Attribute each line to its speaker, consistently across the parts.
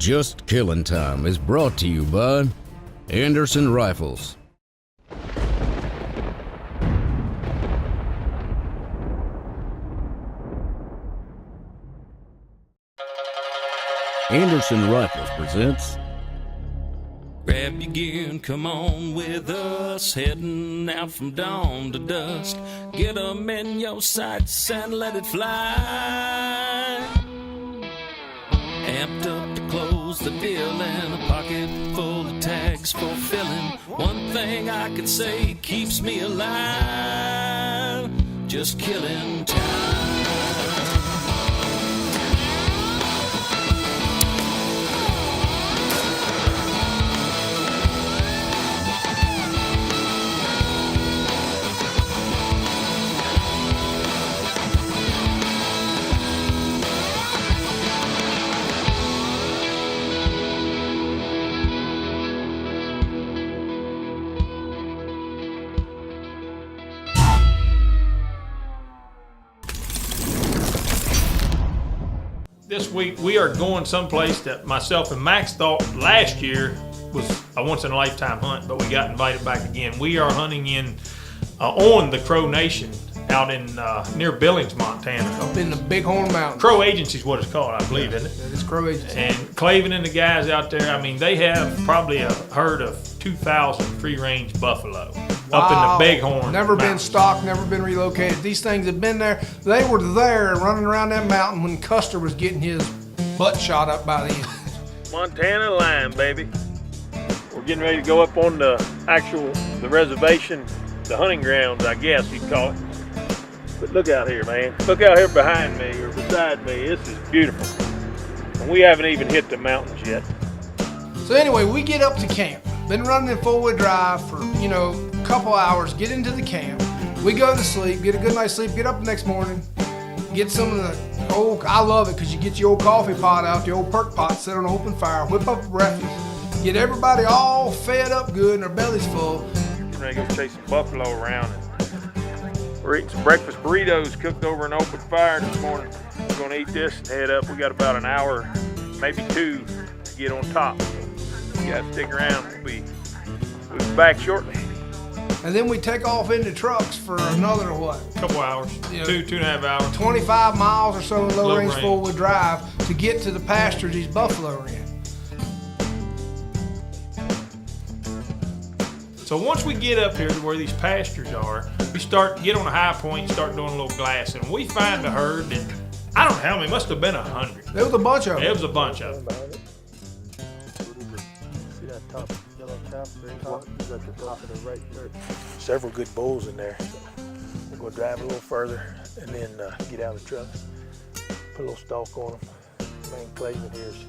Speaker 1: Just Killing Time is brought to you by Anderson Rifles. Anderson Rifles presents
Speaker 2: Grab your gear and come on with us, heading out from dawn to dusk. Get 'em in your sights and let it fly. Amped up to close the deal and a pocket full of tags fulfilling. One thing I can say keeps me alive, just killing time.
Speaker 3: This week we are going someplace that myself and Max thought last year was a once-in-a-lifetime hunt, but we got invited back again. We are hunting in on the Crow Nation out in near Billings, Montana.
Speaker 4: Up in the Bighorn Mountains.
Speaker 3: Crow Agency is what it's called, I believe, isn't it?
Speaker 4: It's Crow Agency.
Speaker 3: And Clavin and the guys out there, I mean, they have probably a herd of 2,000 free-range buffalo up in the Bighorn
Speaker 4: Never been
Speaker 3: Mountains.
Speaker 4: stocked, never been relocated. These things have been there. They were there running around that mountain when Custer was getting his butt shot up by the Indians.
Speaker 5: Montana line, baby. We're getting ready to go up on the reservation, the hunting grounds, I guess you'd call it. But look out here, man. Look out here behind me or beside me. This is beautiful. And we haven't even hit the mountains yet.
Speaker 4: So anyway, we get up to camp. Been running in four-wheel drive for, a couple hours. Get into the camp. We go to sleep, get a good night's sleep, get up the next morning, get some of the old, I love it because you get your old coffee pot out, the old perk pot, set on an open fire, whip up a breakfast, get everybody all fed up good and their bellies full.
Speaker 5: Getting ready to go chase some buffalo around. And we're eating some breakfast burritos cooked over an open fire this morning. We're going to eat this and head up. We got about an hour, maybe two, to get on top. You guys stick around. We'll be back shortly.
Speaker 4: And then we take off into trucks for another,
Speaker 3: Couple hours, 2.5 hours.
Speaker 4: 25 miles or so in low range
Speaker 3: range.
Speaker 4: four-wheel drive to get to the pasture these buffalo are in.
Speaker 3: So once we get up here to where these pastures are, we get on a high point, start doing a little glassing. We find a herd that, I don't know how many, must have been 100.
Speaker 4: There was a bunch of them.
Speaker 3: It was a bunch of them.
Speaker 5: See that top yellow top, green top? Is at the top of the right there. Several good bulls in there. So we'll go drive a little further and then get out of the truck. Put a little stalk on them. Man, Clayton here's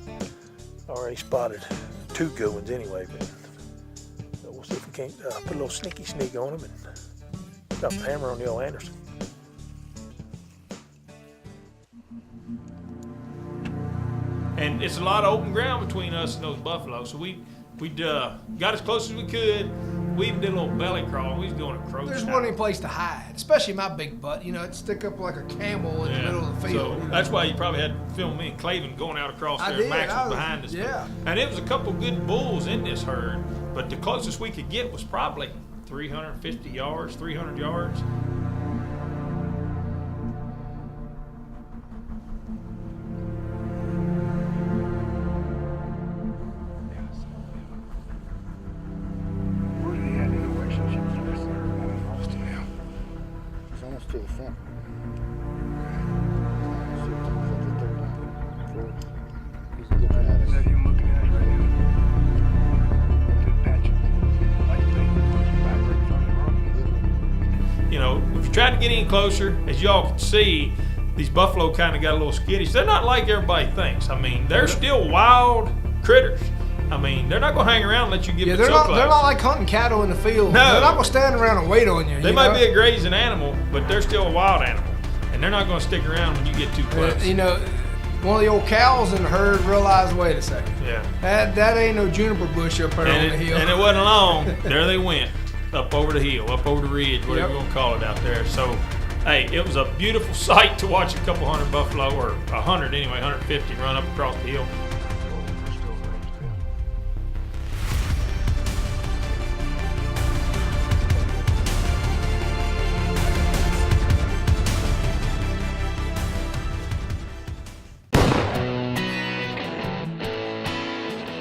Speaker 5: already spotted two good ones anyway, but so we'll see if we can't put a little sneaky sneak on them and drop the hammer on the old Anderson.
Speaker 3: And it's a lot of open ground between us and those buffalo. So we got as close as we could. We even did a little belly crawl. We was doing a crow
Speaker 4: There's
Speaker 3: shot.
Speaker 4: one any place to hide, especially my big butt. It'd stick up like a camel in the middle of the field.
Speaker 3: So that's why you probably had to film me and Clavin going out across
Speaker 4: I
Speaker 3: there.
Speaker 4: did.
Speaker 3: Max was behind us.
Speaker 4: Yeah.
Speaker 3: And it was a couple good bulls in this herd, but the closest we could get was probably 350 yards, 300 yards.
Speaker 6: Almost to the front. He's looking at us.
Speaker 7: Him looking at it right now. Good patch of light vibrating from the road.
Speaker 3: If you try to get any closer, as y'all can see, these buffalo kind of got a little skittish. They're not like everybody thinks. I mean, they're still wild critters. I mean, they're not going to hang around and let you get
Speaker 4: Yeah,
Speaker 3: so close.
Speaker 4: they're not like hunting cattle in the field.
Speaker 3: No.
Speaker 4: They're not going to stand around and wait on you.
Speaker 3: They might be a grazing animal, but they're still a wild animal. And they're not going to stick around when you get too close.
Speaker 4: One of the old cows in the herd realized, wait a second.
Speaker 3: Yeah.
Speaker 4: That ain't no juniper bush up there on the hill.
Speaker 3: And it wasn't long. There they went. Up over the hill, up over the ridge, whatever you want to call it out there. So, hey, it was a beautiful sight to watch a couple hundred buffalo, or 100 anyway, 150 run up across the hill.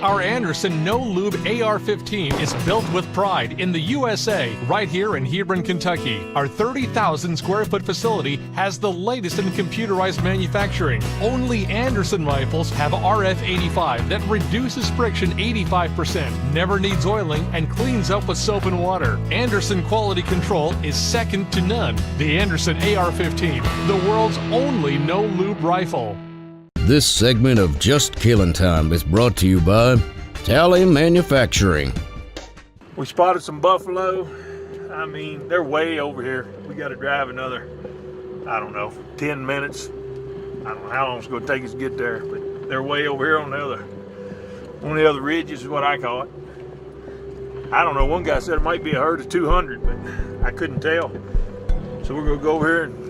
Speaker 8: Our Anderson No Lube AR-15 is built with pride in the USA, right here in Hebron, Kentucky. Our 30,000 square foot facility has the latest in computerized manufacturing. Only Anderson rifles have RF85 that reduces friction 85%, never needs oiling, and cleans up with soap and water. Anderson quality control is second to none. The Anderson AR-15, the world's only no lube rifle.
Speaker 1: This segment of Just Killing Time is brought to you by Tally Manufacturing.
Speaker 3: We spotted some buffalo. I mean, they're way over here. We got to drive another, I don't know, 10 minutes. I don't know how long it's going to take us to get there, but they're way over here on the other ridges is what I call it. I don't know, one guy said it might be a herd of 200, but I couldn't tell. So we're going to go over here and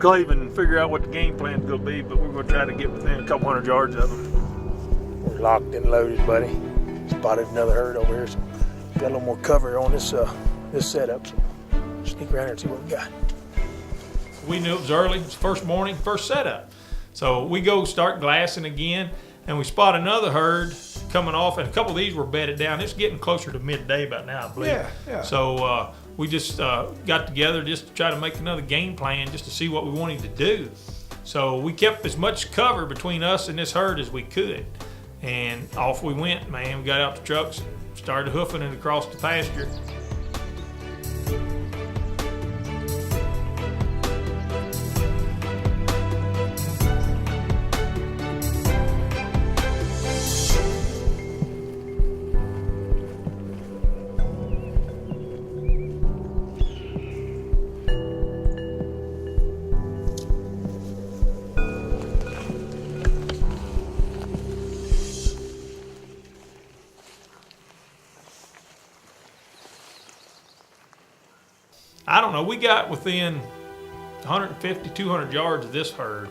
Speaker 3: Clave and figure out what the game plan is going to be, but we're going to try to get within a couple hundred yards of them.
Speaker 5: We're locked and loaded, buddy. Spotted another herd over here, so got a little more cover on this this setup. So sneak around here and see what we got.
Speaker 3: We knew it was early. It's first morning, first setup. So we go start glassing again, and we spot another herd coming off, and a couple of these were bedded down. It's getting closer to midday about now, I believe.
Speaker 4: Yeah.
Speaker 3: So we just got together just to try to make another game plan just to see what we wanted to do. So we kept as much cover between us and this herd as we could. And off we went, man. We got out the trucks, started hoofing it across the pasture. I don't know, we got within 150, 200 yards of this herd,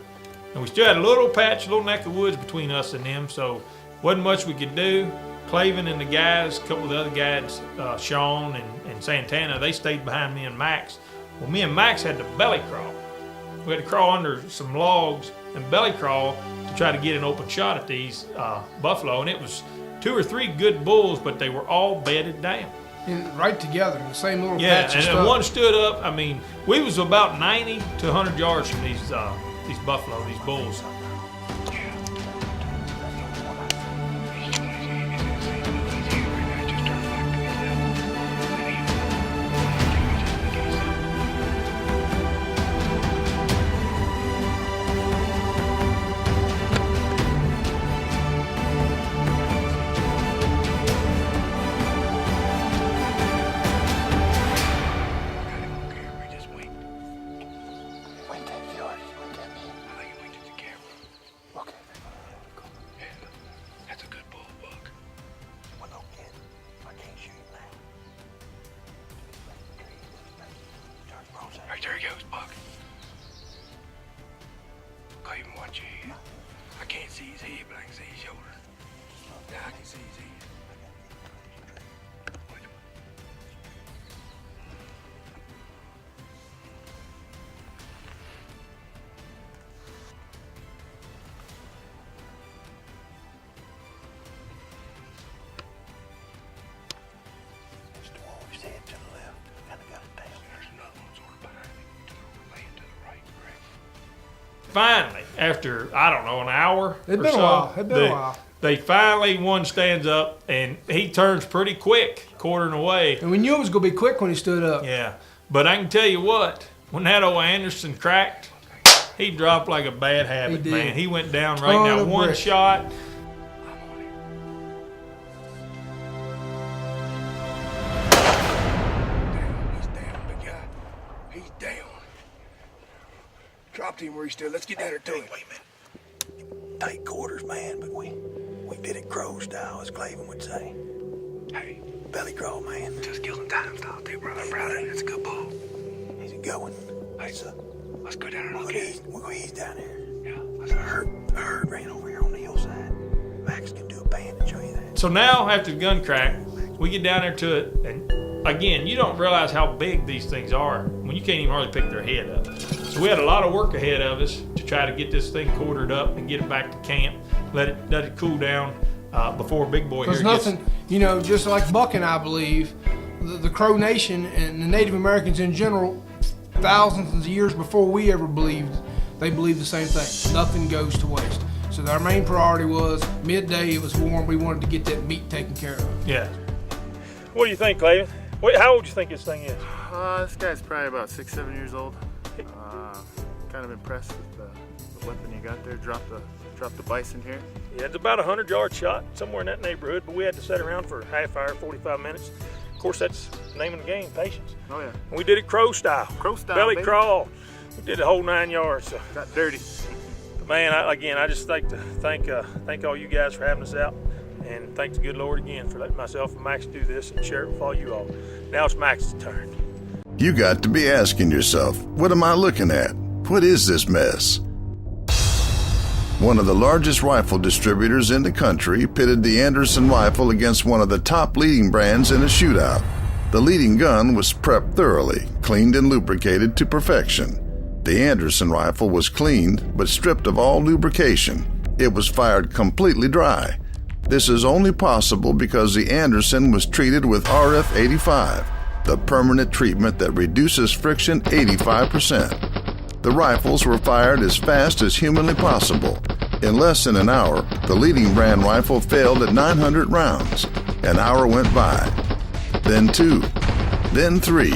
Speaker 3: and we still had a little patch, a little neck of woods between us and them, so wasn't much we could do. Clavin and the guys, a couple of the other guys, Sean and Santana, they stayed behind me and Max. Well, me and Max had to belly crawl. We had to crawl under some logs and belly crawl to try to get an open shot at these buffalo, and it was 2 or 3 good bulls, but they were all bedded down.
Speaker 4: Right together in the same little
Speaker 3: Yeah,
Speaker 4: patch of
Speaker 3: and
Speaker 4: stuff.
Speaker 3: one stood up. I mean, we was about 90 to 100 yards from these buffalo, these bulls.
Speaker 7: There he goes, Buck. Can't even watch your head. I can't see his head, but I can see his shoulder. Now I can see his head.
Speaker 5: It's the one we said to the left. Kind of got it down.
Speaker 7: There's another one sort of behind him. Laying to the right, correct?
Speaker 3: Finally, after, I don't know, an hour
Speaker 4: It'd
Speaker 3: or
Speaker 4: been a
Speaker 3: so,
Speaker 4: while. It'd been a while.
Speaker 3: They finally, one stands up, and he turns pretty quick, quartering away.
Speaker 4: And we knew it was going to be quick when he stood up.
Speaker 3: Yeah, but I can tell you what, when that old Anderson cracked, he dropped like a bad habit,
Speaker 4: He did.
Speaker 3: man. He went down right
Speaker 4: Ton
Speaker 3: now.
Speaker 4: of
Speaker 3: One
Speaker 4: brick.
Speaker 3: shot.
Speaker 7: He's down, big guy. He's down. Dropped him where he stood. Let's get down there to him.
Speaker 5: Wait a minute. Tight quarters, man, but we did it crow style, as Clavin would say.
Speaker 7: Hey,
Speaker 5: Belly crawl, man.
Speaker 7: just kill some time style too, brother. I'm proud of it. It's a good bull.
Speaker 5: He's going.
Speaker 7: Hey, let's go down there and
Speaker 5: We'll
Speaker 7: look
Speaker 5: go
Speaker 7: at
Speaker 5: east,
Speaker 7: it.
Speaker 5: we'll go east down there.
Speaker 7: Yeah, let's
Speaker 5: The
Speaker 7: go.
Speaker 5: herd ran over here on the hillside. Max can do a pan and show you that.
Speaker 3: So now, after the gun crack, we get down there to it, and again, you don't realize how big these things are when you can't even hardly pick their head up. So we had a lot of work ahead of us to try to get this thing quartered up and get it back to camp, let it cool down before Big Boy here
Speaker 4: Because nothing, you know, just like Buck and I believe, the Crow Nation and the Native Americans in general, thousands of years before we ever believed, they believed the same thing. Nothing goes to waste. So our main priority was midday, it was warm, we wanted to get that meat taken care of.
Speaker 3: Yeah. What do you think, Clayton? How old do you think this thing is?
Speaker 9: This guy's probably about 6-7 years old. Kind of impressed with the weapon you got there. Dropped the bison here.
Speaker 3: Yeah, it's about a 100-yard shot, somewhere in that neighborhood, but we had to sit around for half hour, 45 minutes. Of course, that's the name of the game, patience.
Speaker 9: Oh yeah.
Speaker 3: And we did it crow style.
Speaker 9: Crow style,
Speaker 3: belly
Speaker 9: baby.
Speaker 3: crawl. We did the whole 9 yards. So.
Speaker 9: Got dirty.
Speaker 3: Man, I just like to thank all you guys for having us out, and thank the good Lord again for letting myself and Max do this and share it with all you all. Now it's Max's turn.
Speaker 10: You got to be asking yourself, what am I looking at? What is this mess? One of the largest rifle distributors in the country pitted the Anderson rifle against one of the top leading brands in a shootout. The leading gun was prepped thoroughly, cleaned and lubricated to perfection. The Anderson rifle was cleaned, but stripped of all lubrication. It was fired completely dry. This is only possible because the Anderson was treated with RF-85, the permanent treatment that reduces friction 85%. The rifles were fired as fast as humanly possible. In less than an hour, the leading brand rifle failed at 900 rounds. An hour went by. Then 2. Then 3.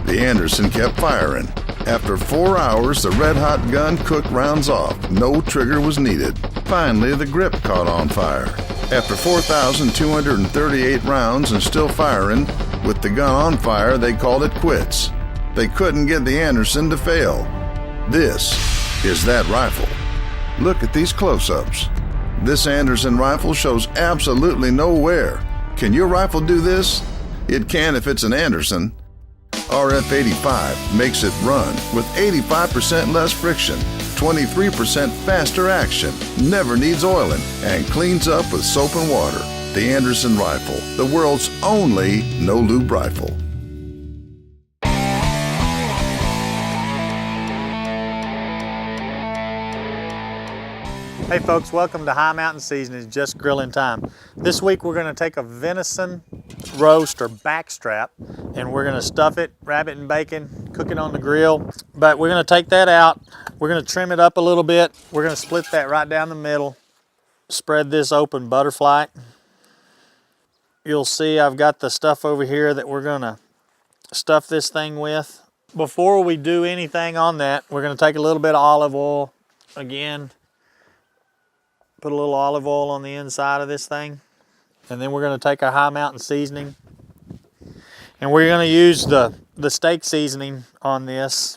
Speaker 10: The Anderson kept firing. After 4 hours, the red-hot gun cooked rounds off. No trigger was needed. Finally, the grip caught on fire. After 4,238 rounds and still firing, with the gun on fire, they called it quits. They couldn't get the Anderson to fail. This is that rifle. Look at these close-ups. This Anderson rifle shows absolutely no wear. Can your rifle do this? It can if it's an Anderson. RF-85 makes it run with 85% less friction, 23% faster action, never needs oiling, and cleans up with soap and water. The Anderson rifle, the world's only no-lube rifle.
Speaker 11: Hey folks, welcome to High Mountain Seasonings, just grilling time. This week we're going to take a venison roast or backstrap and we're going to stuff it, wrap it in bacon, cook it on the grill. But we're going to take that out, we're going to trim it up a little bit, we're going to split that right down the middle, spread this open butterfly. You'll see I've got the stuff over here that we're going to stuff this thing with. Before we do anything on that, we're going to take a little bit of olive oil again. Put a little olive oil on the inside of this thing. And then we're going to take our High Mountain seasoning. And we're going to use the steak seasoning on this.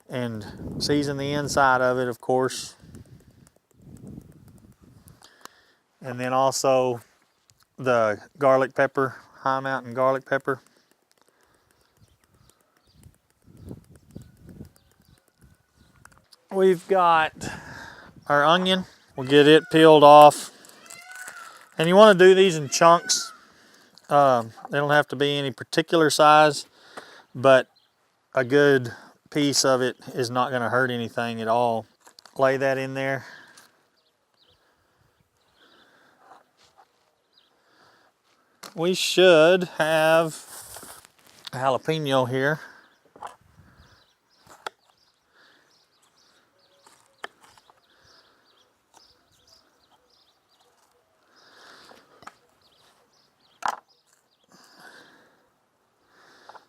Speaker 11: And season the inside of it, of course. And then also the garlic pepper, High Mountain garlic pepper. We've got our onion. We'll get it peeled off. And you want to do these in chunks. They don't have to be any particular size, but a good piece of it is not going to hurt anything at all. Lay that in there. We should have a jalapeno here.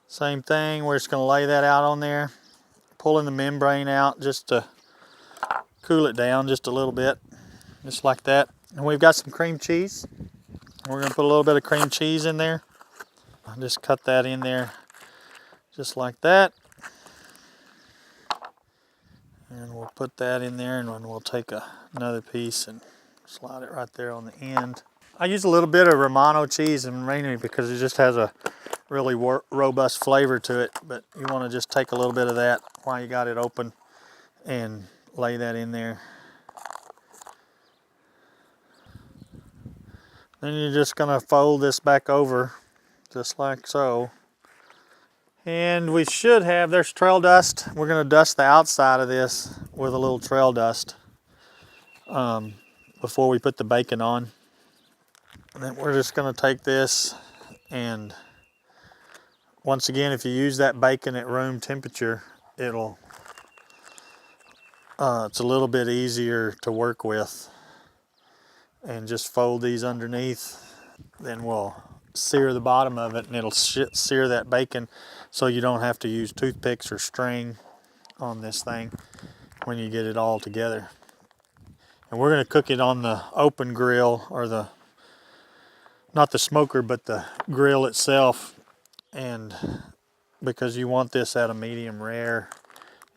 Speaker 11: Same thing, we're just going to lay that out on there, pulling the membrane out just to cool it down just a little bit, just like that. And we've got some cream cheese. We're going to put a little bit of cream cheese in there. I'll just cut that in there just like that. And we'll put that in there, and then we'll take another piece and slide it right there on the end. I use a little bit of Romano cheese, and mainly because it just has a really robust flavor to it, but you want to just take a little bit of that while you got it open and lay that in there. Then you're just going to fold this back over just like so, And we should have, there's trail dust. We're gonna dust the outside of this with a little trail dust before we put the bacon on. And then we're just gonna take this, and once again, if you use that bacon at room temperature, it's a little bit easier to work with. And just fold these underneath, then we'll sear the bottom of it, and it'll sear that bacon so you don't have to use toothpicks or string on this thing when you get it all together. And we're gonna cook it on the open grill, or not the smoker, but the grill itself. And because you want this at a medium rare,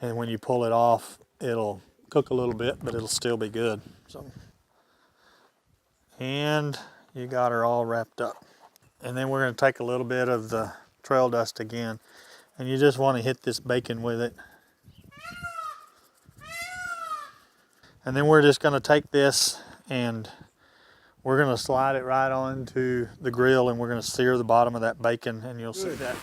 Speaker 11: and when you pull it off, it'll cook a little bit, but it'll still be good. So. And you got her all wrapped up. And then we're going to take a little bit of the trail dust again, and you just want to hit this bacon with it. And then we're just going to take this and we're going to slide it right onto the grill, and we're going to sear the bottom of that bacon, and you'll see that.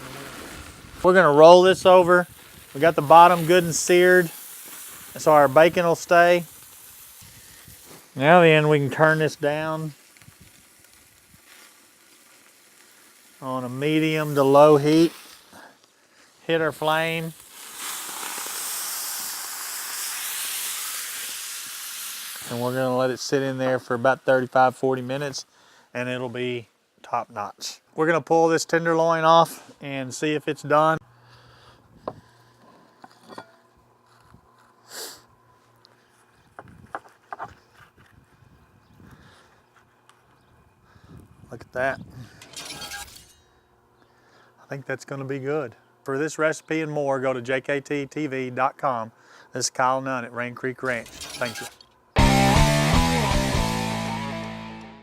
Speaker 11: We're going to roll this over. We got the bottom good and seared, so our bacon will stay. Now then, we can turn this down on a medium to low heat. Hit our flame. And we're gonna let it sit in there for about 35-40 minutes, and it'll be top notch. We're gonna pull this tenderloin off and see if it's done. Look at that. I think that's gonna be good. For this recipe and more, go to jkttv.com. This is Kyle Nunn at Rain Creek Ranch. Thank you.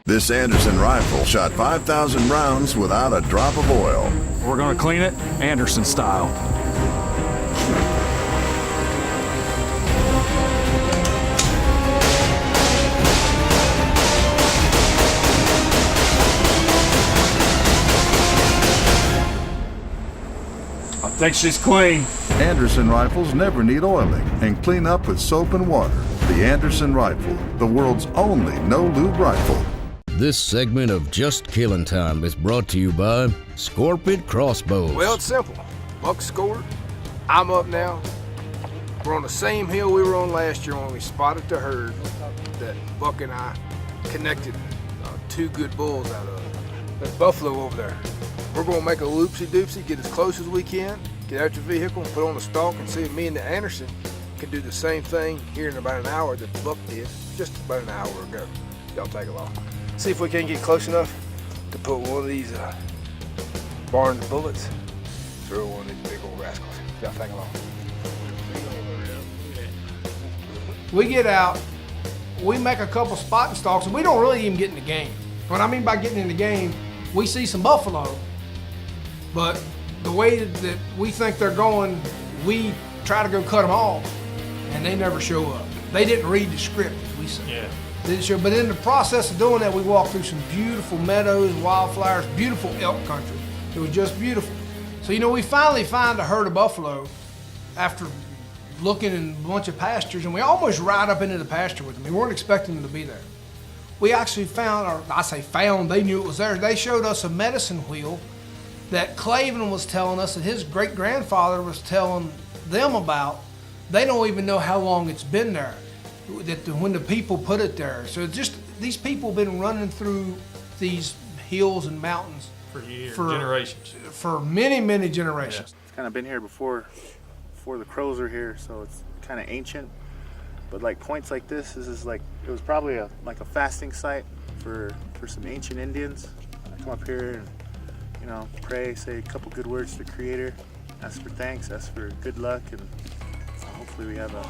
Speaker 10: This Anderson rifle shot 5,000 rounds without a drop of oil.
Speaker 12: We're gonna clean it Anderson style. I think she's clean.
Speaker 10: Anderson rifles never need oiling and clean up with soap and water. The Anderson rifle, the world's only no-lube rifle.
Speaker 1: This segment of Just Killing Time is brought to you by Scorpion Crossbows.
Speaker 4: Well, it's simple. Buck scored. I'm up now. We're on the same hill we were on last year when we spotted the herd that Buck and I connected two good bulls out of. There's buffalo over there. We're going to make a loopsy-doopsy, get as close as we can, get out your vehicle and put on the stalk, and see if me and the Anderson can do the same thing here in about an hour that the Buck did just about an hour ago. Don't take long. See if we can get close enough to put one of these Barnes bullets through one of these big old rascals. Y'all take long. We get out, we make a couple spotting stalks, and we don't really even get in the game. What I mean by getting in the game, we see some buffalo, but the way that we think they're going, we try to go cut them off, and they never show up. They didn't read the script, as we say. Yeah. They didn't show, but in the process of doing that, we walked through some beautiful meadows, wildflowers, beautiful elk country. It was just beautiful. So, you know, we finally find a herd of buffalo after looking in a bunch of pastures, and we almost ride up into the pasture with them. We weren't expecting them to be there. We actually found, or I say found, they knew it was there. They showed us a medicine wheel that Clavin was telling us that his great-grandfather was telling them about. They don't even know how long it's been there, when the people put it there. So just, these people have been running through these hills and mountains
Speaker 3: for years, generations.
Speaker 4: For many, many generations.
Speaker 9: It's kind of been here before the crows are here, so it's kind of ancient. But like points like this is like, it was probably like a fasting site for some ancient Indians. I come up here and, you know, pray, say a couple good words to the Creator, ask for thanks, ask for good luck, and so hopefully we have a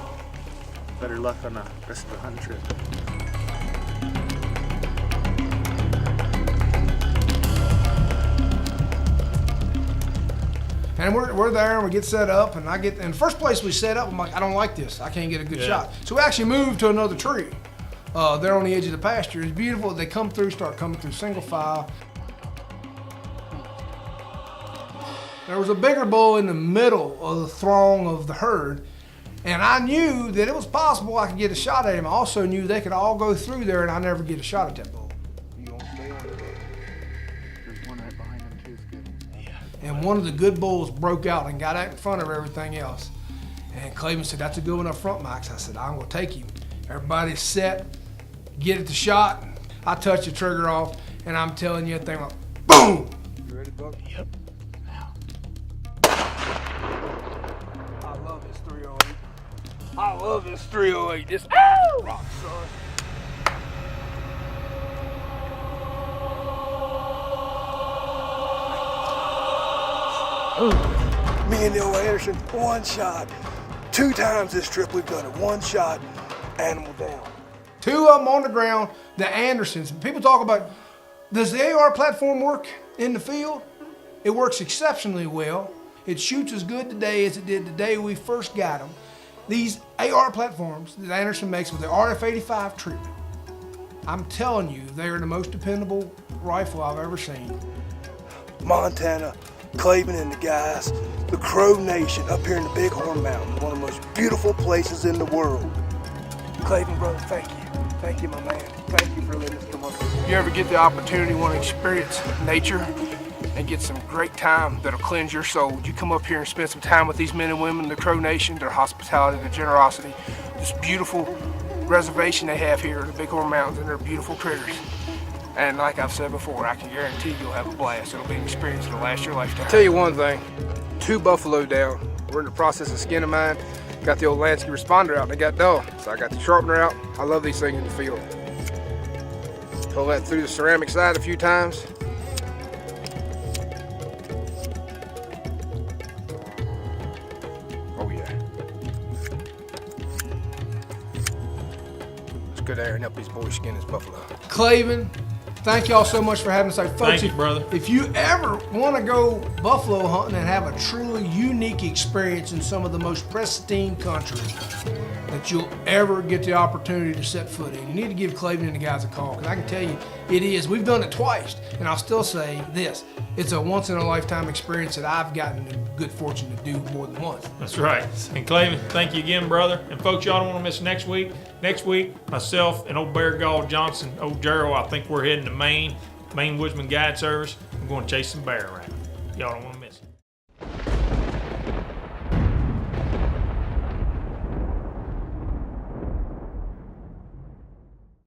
Speaker 9: better luck on the rest of the hunting trip.
Speaker 4: And we're there, and we get set up, and in the first place we set up, I'm like, I don't like this. I can't get a good shot. So we actually moved to another tree. They're on the edge of the pasture. It's beautiful. They start coming through single file. There was a bigger bull in the middle of the throng of the herd, and I knew that it was possible I could get a shot at him. I also knew they could all go through there and I never get a shot at that bull.
Speaker 6: You won't stay on it. There's one right behind him too. It's good. Yeah.
Speaker 4: And one of the good bulls broke out and got out in front of everything else. And Cleveland said, "That's a good one up front, Max." I said, "I'm gonna take him." Everybody's set, get at the shot. I touch the trigger off, and I'm telling you, that thing went boom.
Speaker 6: You ready, Buck?
Speaker 5: Yep.
Speaker 6: I love this 308. I love this 308. This rock, son. Me and Neil Anderson, one shot. 2 times this trip we've done it. One shot, animal down.
Speaker 4: 2 of them on the ground, the Andersons. People talk about, does the AR platform work in the field? It works exceptionally well. It shoots as good today as it did the day we first got them. These AR platforms that Anderson makes with the RF-85 treatment, I'm telling you, they are the most dependable rifle I've ever seen.
Speaker 6: Montana, Cleveland and the guys, the Crow Nation up here in the Bighorn Mountains, one of the most beautiful places in the world. Cleveland, brother, thank you. Thank you, my man. Thank you for letting us come up here.
Speaker 13: If you ever get the opportunity, want to experience nature and get some great time that'll cleanse your soul, you come up here and spend some time with these men and women, the Crow Nation, their hospitality, their generosity, this beautiful reservation they have here in the Bighorn Mountains, and their beautiful critters. And like I've said before, I can guarantee you'll have a blast. It'll be an experience that'll last your lifetime. I'll tell you one thing, 2 buffalo down. We're in the process of skinning mine. Got the old Lansky responder out and they got dull. So I got the sharpener out. I love these things in the field. Pull that through the ceramic side a few times. Oh yeah. Let's go there and help these boys skin this buffalo.
Speaker 4: Cleveland, thank y'all so much for having us. Folks,
Speaker 3: Thank you, brother.
Speaker 4: If you ever want to go buffalo hunting and have a truly unique experience in some of the most pristine country that you'll ever get the opportunity to set foot in, you need to give Cleveland and the guys a call, because I can tell you it is. We've done it twice, and I'll still say this. It's a once-in-a-lifetime experience that I've gotten the good fortune to do more than once.
Speaker 3: That's right. And Cleveland, thank you again, brother. And folks, y'all don't want to miss next week. Next week, myself and old Bear Gall Johnson, old Gerald, I think we're heading to Maine Woodsman Guide Service. We're going to chase some bear around. Y'all don't want to